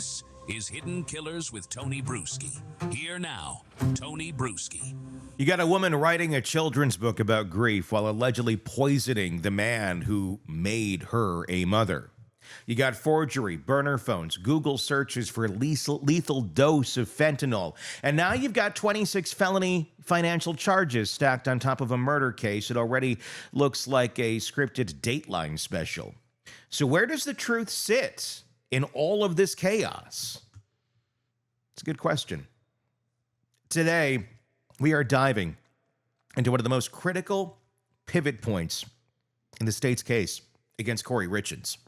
This is Hidden Killers with Tony Brueski. Here now, Tony Brueski. You got a woman writing a children's book about grief while allegedly poisoning the man who made her a mother. You got forgery, burner phones, Google searches for lethal dose of fentanyl. And now you've got 26 felony financial charges stacked on top of a murder case. It already looks like a scripted Dateline special. So where does the truth sit in all of this chaos? It's a good question. Today, we are diving into one of the most critical pivot points in the state's case against Kouri Richins.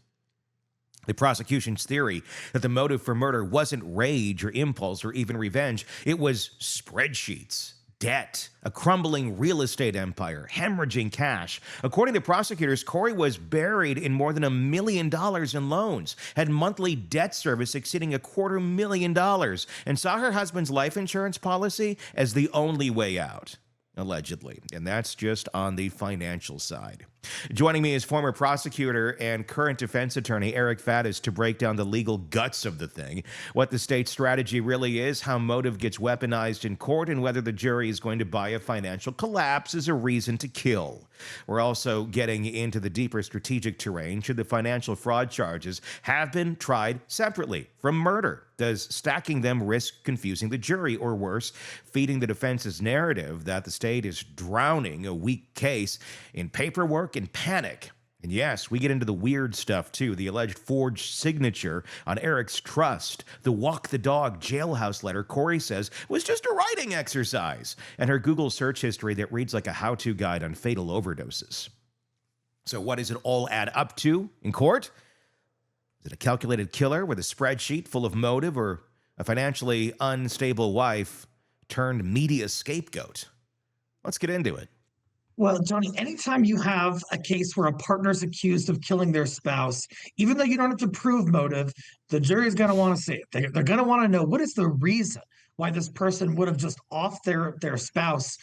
The prosecution's theory that the motive for murder wasn't rage or impulse or even revenge. It was spreadsheets, debt, a crumbling real estate empire, hemorrhaging cash. According to prosecutors, Kouri was buried in more than $1 million in loans, had monthly debt service exceeding $250,000, and saw her husband's life insurance policy as the only way out, allegedly. And that's just on the financial side. Joining me is former prosecutor and current defense attorney Eric Faddis to break down the legal guts of the thing, what the state's strategy really is, how motive gets weaponized in court, and whether the jury is going to buy a financial collapse as a reason to kill. We're also getting into the deeper strategic terrain. Should the financial fraud charges have been tried separately from murder? Does stacking them risk confusing the jury, or worse, feeding the defense's narrative that the state is drowning a weak case in paperwork and panic? And yes, we get into the weird stuff too. The alleged forged signature on Eric's trust, the walk the dog jailhouse letter Kouri says was just a writing exercise, and her Google search history that reads like a how-to guide on fatal overdoses. So what does it all add up to in court? Is it a calculated killer with a spreadsheet full of motive, or a financially unstable wife turned media scapegoat? Let's get into it. Well, Tony, anytime you have a case where a partner's accused of killing their spouse, even though you don't have to prove motive, the jury's going to want to see it. They're going to want to know, what is the reason why this person would have just offed their spouse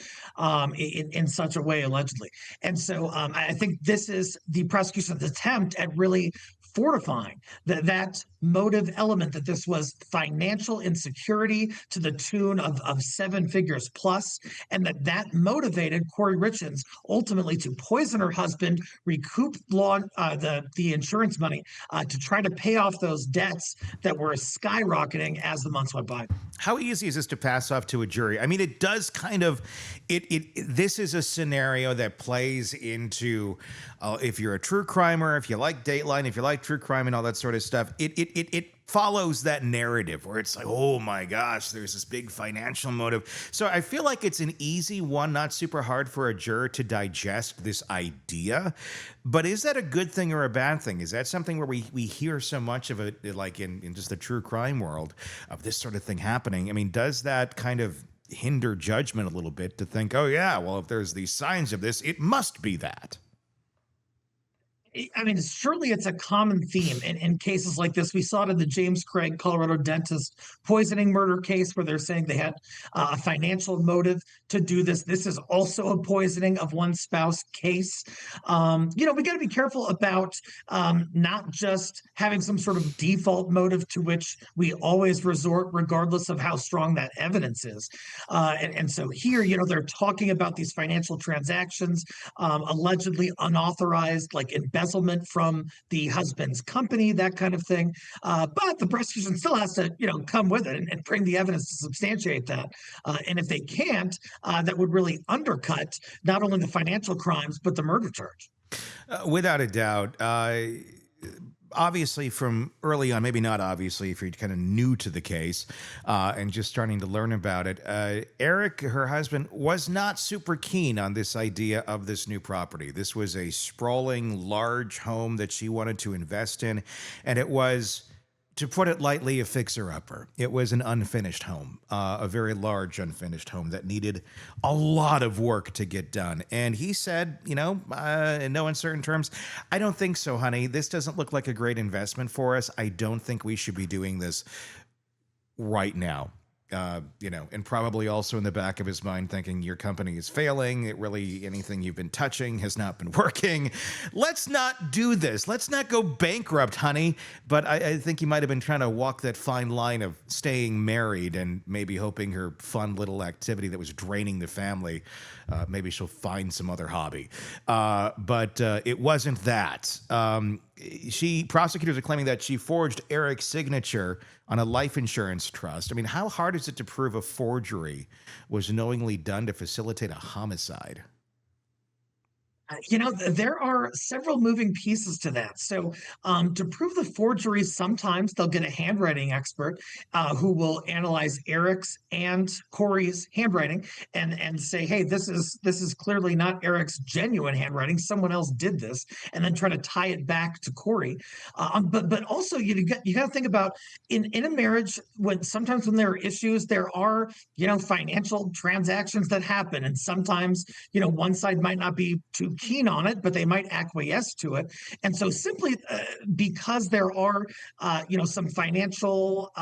in such a way, allegedly. And so I think this is the prosecution's attempt at really fortifying that motive element, that this was financial insecurity to the tune of 7 figures plus, and that motivated Kouri Richins ultimately to poison her husband, recoup the insurance money to try to pay off those debts that were skyrocketing as the months went by. How easy is this to pass off to a jury? I mean, it does kind of, this is a scenario that plays into, if you're a true crimer, if you like Dateline, if you like true crime and all that sort of stuff, it follows that narrative where it's like, oh my gosh, there's this big financial motive. So I feel like it's an easy one, not super hard for a juror to digest this idea. But is that a good thing or a bad thing? Is that something where we hear so much of it, like in just the true crime world, of this sort of thing happening? I mean, does that kind of hinder judgment a little bit to think, oh yeah, well, if there's these signs of this, it must be that? I mean, surely it's a common theme in cases like this. We saw it in the James Craig, Colorado dentist poisoning murder case, where they're saying they had a financial motive to do this. This is also a poisoning of one spouse case. We got to be careful about not just having some sort of default motive to which we always resort, regardless of how strong that evidence is. And so here, they're talking about these financial transactions, allegedly unauthorized, like embezzlement from the husband's company, that kind of thing. But the prosecution still has to, come with it and bring the evidence to substantiate that. And if they can't, that would really undercut not only the financial crimes, but the murder charge. Without a doubt. Obviously, from early on, maybe not obviously, if you're kind of new to the case and just starting to learn about it, Eric, her husband, was not super keen on this idea of this new property. This was a sprawling, large home that she wanted to invest in, and it was, to put it lightly, a fixer-upper. It was an unfinished home, a very large unfinished home that needed a lot of work to get done. And he said, in no uncertain terms, I don't think so, honey. This doesn't look like a great investment for us. I don't think we should be doing this right now. and probably also in the back of his mind thinking your company is failing. It really, anything you've been touching has not been working. Let's not do this. Let's not go bankrupt, honey. But I think he might have been trying to walk that fine line of staying married and maybe hoping her fun little activity that was draining the family, maybe she'll find some other hobby. But it wasn't that. Prosecutors are claiming that she forged Eric's signature on a life insurance trust. I mean, how hard is it to prove a forgery was knowingly done to facilitate a homicide? There are several moving pieces to that. So, to prove the forgery, sometimes they'll get a handwriting expert who will analyze Eric's and Kouri's handwriting and say, "Hey, this is clearly not Eric's genuine handwriting. Someone else did this," and then try to tie it back to Kouri. But also, got to think about in a marriage when sometimes when there are issues, there are financial transactions that happen, and sometimes one side might not be too keen on it, but they might acquiesce to it. And so simply because there are, some financial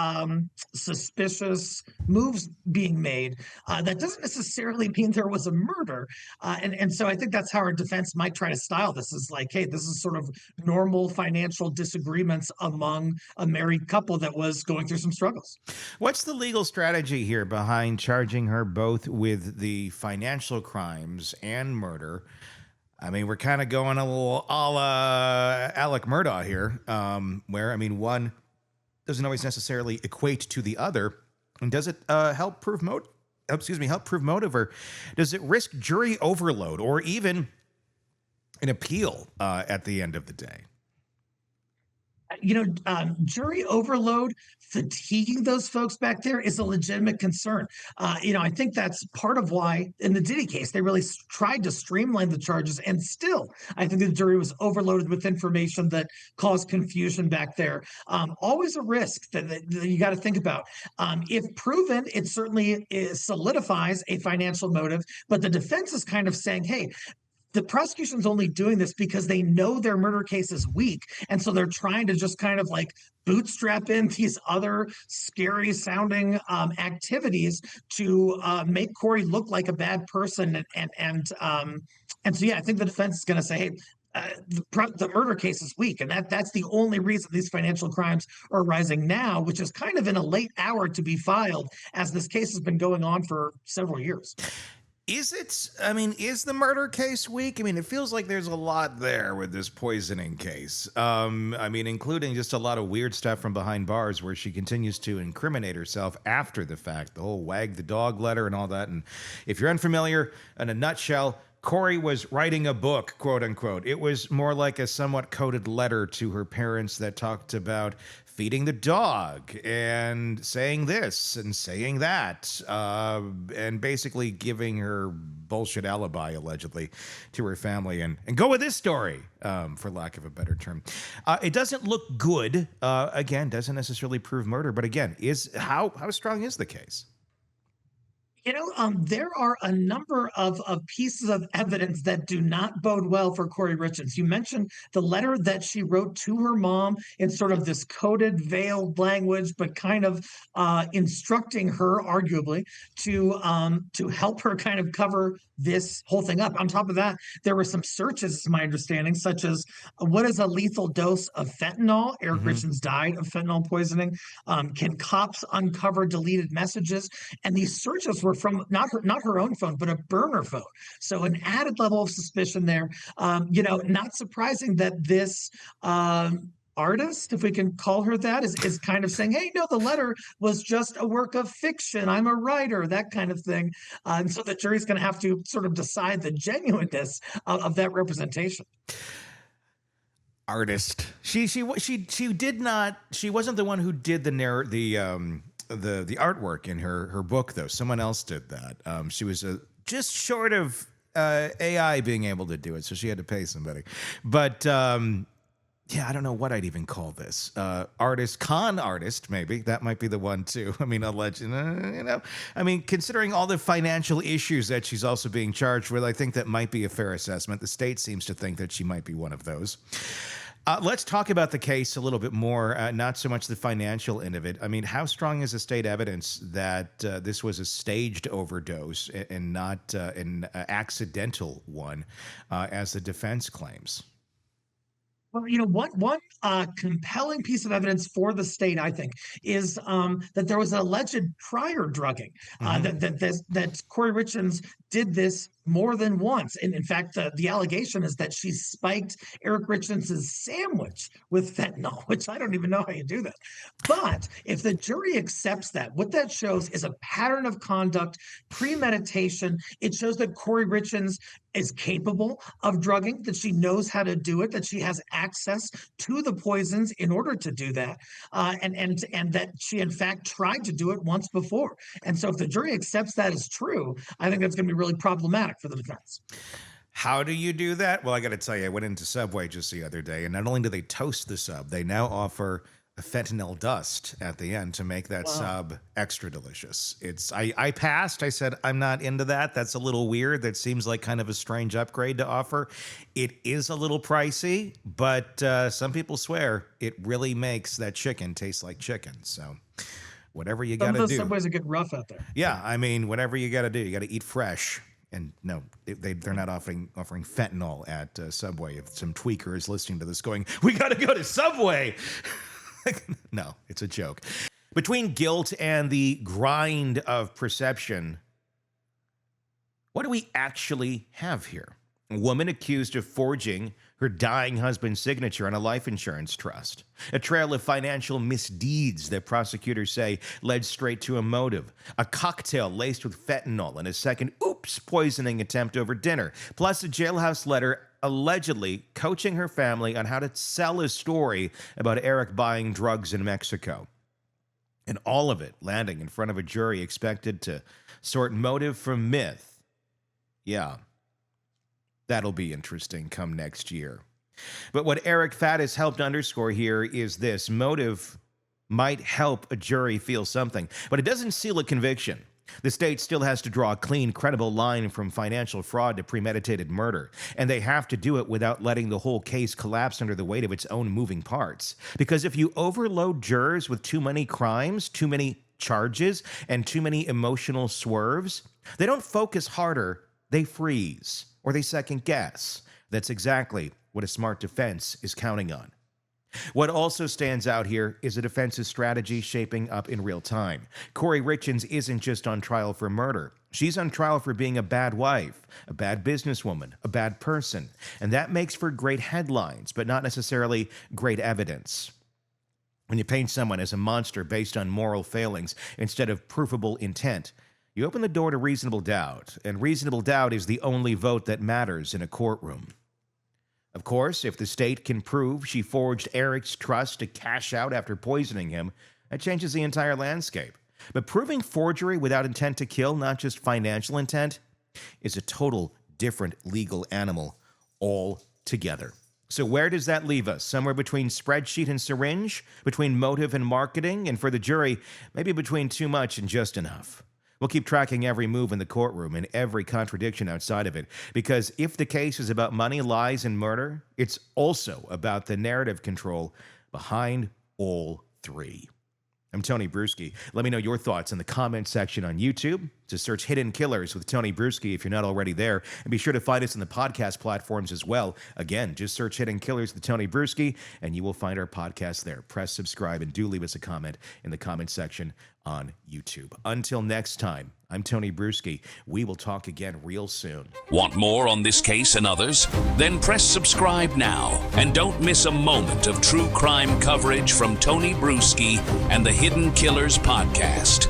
suspicious moves being made, that doesn't necessarily mean there was a murder. And so I think that's how our defense might try to style this is like, hey, this is sort of normal financial disagreements among a married couple that was going through some struggles. What's the legal strategy here behind charging her both with the financial crimes and murder? I mean, we're kind of going a little a la Alec Murdaugh here, where, I mean, one doesn't always necessarily equate to the other. And does it help prove motive, or does it risk jury overload or even an appeal at the end of the day? Jury overload, fatiguing those folks back there is a legitimate concern. I think that's part of why in the Diddy case, they really tried to streamline the charges. And still, I think the jury was overloaded with information that caused confusion back there. Always a risk that you got to think about. If proven, it certainly solidifies a financial motive, but the defense is kind of saying, hey, the prosecution's only doing this because they know their murder case is weak. And so they're trying to just kind of like bootstrap in these other scary sounding activities to make Kouri look like a bad person. And so, yeah, I think the defense is going to say, hey, the murder case is weak, and that's the only reason these financial crimes are rising now, which is kind of in a late hour to be filed, as this case has been going on for several years. Is the murder case weak? I mean, it feels like there's a lot there with this poisoning case. Including just a lot of weird stuff from behind bars where she continues to incriminate herself after the fact, the whole wag the dog letter and all that. And if you're unfamiliar, in a nutshell, Kouri was writing a book, quote unquote. It was more like a somewhat coded letter to her parents that talked about feeding the dog and saying this and saying that, and basically giving her bullshit alibi, allegedly, to her family. And go with this story, for lack of a better term. It doesn't look good. Again, doesn't necessarily prove murder. But again, how strong is the case? There are a number of pieces of evidence that do not bode well for Kouri Richins. You mentioned the letter that she wrote to her mom in sort of this coded, veiled language, but kind of instructing her, arguably, to help her kind of cover this whole thing up. On top of that, there were some searches, is my understanding, such as what is a lethal dose of fentanyl? Eric Richins died of fentanyl poisoning. Can cops uncover deleted messages? And these searches were from not her own phone, but a burner phone. So an added level of suspicion there. Not surprising that this artist, if we can call her that, is kind of saying, hey, no, the letter was just a work of fiction. I'm a writer, that kind of thing. And so the jury's going to have to sort of decide the genuineness of that representation. Artist. She wasn't the one who did the artwork in her book, though. Someone else did that. She was just short of AI being able to do it, so she had to pay somebody. But I don't know what I'd even call this. Con artist, maybe. That might be the one, too. I mean, alleged, considering all the financial issues that she's also being charged with, I think that might be a fair assessment. The state seems to think that she might be one of those. Let's talk about the case a little bit more, not so much the financial end of it. I mean, how strong is the state evidence that this was a staged overdose and not an accidental one, as the defense claims? Well, one compelling piece of evidence for the state, I think, is that there was an alleged prior drugging. That Kouri Richins did this more than once, and in fact, the allegation is that she spiked Eric Richins' sandwich with fentanyl, which I don't even know how you do that. But if the jury accepts that, what that shows is a pattern of conduct, premeditation. It shows that Kouri Richins is capable of drugging, that she knows how to do it, that she has access to the poisons in order to do that, and that she in fact tried to do it once before. And so if the jury accepts that as true, I think that's going to be really problematic for the defense. How do you do that? Well, I got to tell you, I went into Subway just the other day, and not only do they toast the sub, they now offer a fentanyl dust at the end to make that sub extra delicious. I passed. I said, I'm not into that. That's a little weird. That seems like kind of a strange upgrade to offer. It is a little pricey, but some people swear it really makes that chicken taste like chicken. So whatever you got to do. Some of those Subways are getting rough out there. Yeah, I mean, whatever you got to do, you got to eat fresh. And no, they're not offering fentanyl at Subway. If some tweaker is listening to this going, we got to go to Subway. No, it's a joke. Between guilt and the grind of perception, what do we actually have here? A woman accused of forging her dying husband's signature on a life insurance trust. A trail of financial misdeeds that prosecutors say led straight to a motive. A cocktail laced with fentanyl and a second poisoning attempt over dinner. Plus a jailhouse letter allegedly coaching her family on how to sell a story about Eric buying drugs in Mexico. And all of it landing in front of a jury expected to sort motive from myth. Yeah. That'll be interesting come next year. But what Eric Faddis helped underscore here is this: motive might help a jury feel something, but it doesn't seal a conviction. The state still has to draw a clean, credible line from financial fraud to premeditated murder, and they have to do it without letting the whole case collapse under the weight of its own moving parts. Because if you overload jurors with too many crimes, too many charges, and too many emotional swerves, they don't focus harder, they freeze. Or they second guess. That's exactly what a smart defense is counting on. What also stands out here is a defense's strategy shaping up in real time. Kouri Richins isn't just on trial for murder. She's on trial for being a bad wife, a bad businesswoman, a bad person. And that makes for great headlines, but not necessarily great evidence. When you paint someone as a monster based on moral failings instead of provable intent, you open the door to reasonable doubt, and reasonable doubt is the only vote that matters in a courtroom. Of course, if the state can prove she forged Eric's trust to cash out after poisoning him, that changes the entire landscape. But proving forgery without intent to kill, not just financial intent, is a total different legal animal altogether. So where does that leave us? Somewhere between spreadsheet and syringe? Between motive and marketing? And for the jury, maybe between too much and just enough. We'll keep tracking every move in the courtroom and every contradiction outside of it, because if the case is about money, lies, and murder, it's also about the narrative control behind all three. I'm Tony Brueski. Let me know your thoughts in the comment section on YouTube. Just search Hidden Killers with Tony Brueski if you're not already there. And be sure to find us on the podcast platforms as well. Again, just search Hidden Killers with Tony Brueski, and you will find our podcast there. Press subscribe and do leave us a comment in the comment section on YouTube. Until next time, I'm Tony Brueski. We will talk again real soon. Want more on this case and others? Then press subscribe now and don't miss a moment of true crime coverage from Tony Brueski and the Hidden Killers podcast.